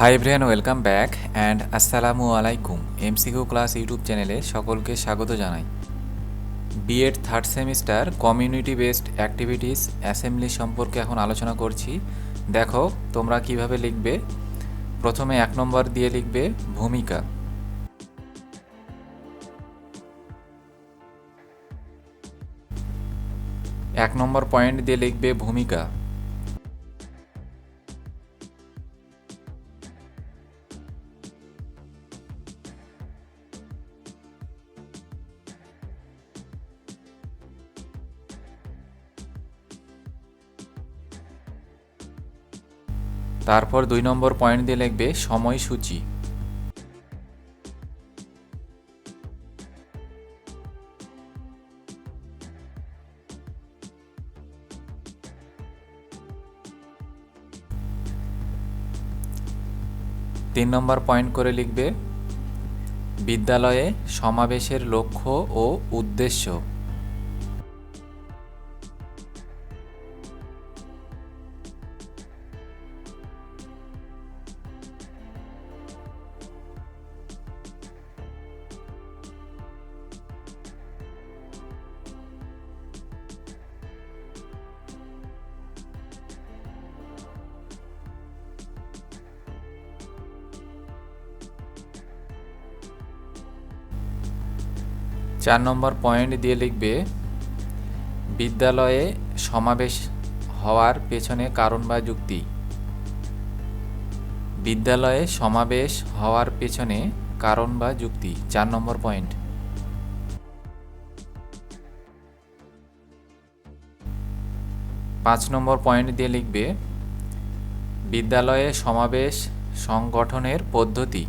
Hi everyone, welcome back and আসসালামু আলাইকুম। 𝗫𝗍 class YouTube চ্যানেলে সকলকে স্বাগত জানাই। B.ed third semester community based activities assembly সম্পর্কে এখন আলোচনা করছি। দেখো তোমরা কিভাবে লিখবে। প্রথমে 1 নম্বর দিয়ে লিখবে ভূমিকা। এক নম্বর পয়েন্ট দিয়ে লিখবে ভূমিকা। তারপর 2 নম্বর পয়েন্ট দিয়ে লিখবে সময়সূচি। তিন নম্বর পয়েন্ট করে লিখবে বিদ্যালয়ে সমাবেশের লক্ষ্য ও উদ্দেশ্য। চার নম্বর পয়েন্ট দিয়ে লিখবে বিদ্যালয়ে সমাবেশ হওয়ার পেছনে কারণ বা যুক্তি। বিদ্যালয়ে সমাবেশ হওয়ার পেছনে কারণ বা যুক্তি 4 নম্বর পয়েন্ট। 5 নম্বর পয়েন্ট দিয়ে লিখবে বিদ্যালয়ে সমাবেশ সংগঠনের পদ্ধতি।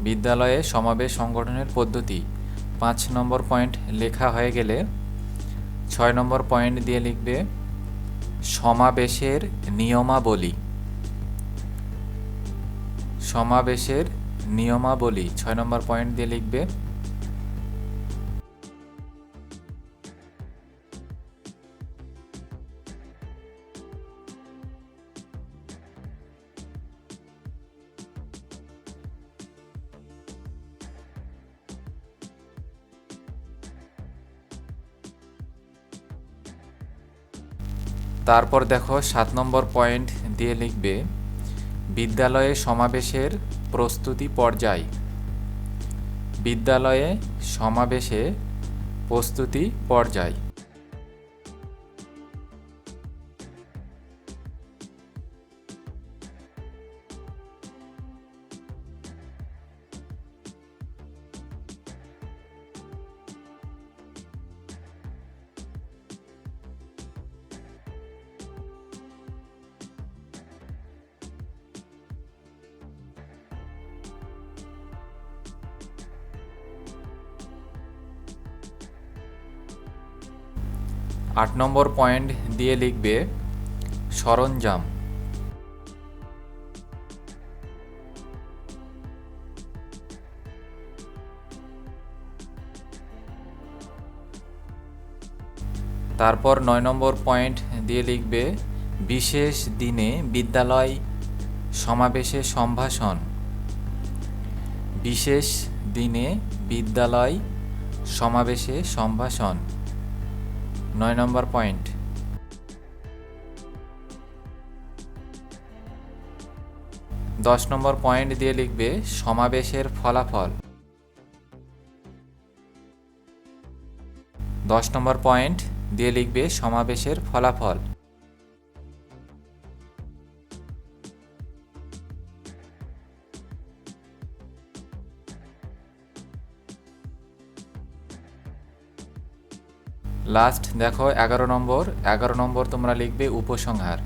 বিদ্যালয়ে সমাবেশ সংগঠনের পদ্ধতি 5 নম্বর পয়েন্ট লেখা হয়ে গেলে 6 নম্বর পয়েন্ট দিয়ে লিখবে সমাবেশের নিয়মাবলী। সমাবেশের নিয়মাবলী 6 নম্বর পয়েন্ট দিয়ে লিখবে। তারপর দেখো 7 নম্বর পয়েন্ট দিয়ে লিখবে বিদ্যালয়ে সমাবেশের প্রস্তুতি পর্যায়। বিদ্যালয়ে সমাবেশে প্রস্তুতি পর্যায়। আট নম্বর পয়েন্ট দিয়ে লিখবে সরঞ্জাম। তারপর 9 নম্বর পয়েন্ট দিয়ে লিখবে বিশেষ দিনে বিদ্যালয় সমাবেশে সম্ভাষণ। বিশেষ দিনে বিদ্যালয় সমাবেশে সম্ভাষণ 9 নম্বর পয়েন্ট। 10 নম্বর পয়েন্ট দিয়ে লিখবে সমাবেশের ফলাফল। 10 নম্বর পয়েন্ট দিয়ে লিখবে সমাবেশের ফলাফল। লাস্ট দেখো 11 নম্বর তোমরা লিখবে উপসংহার।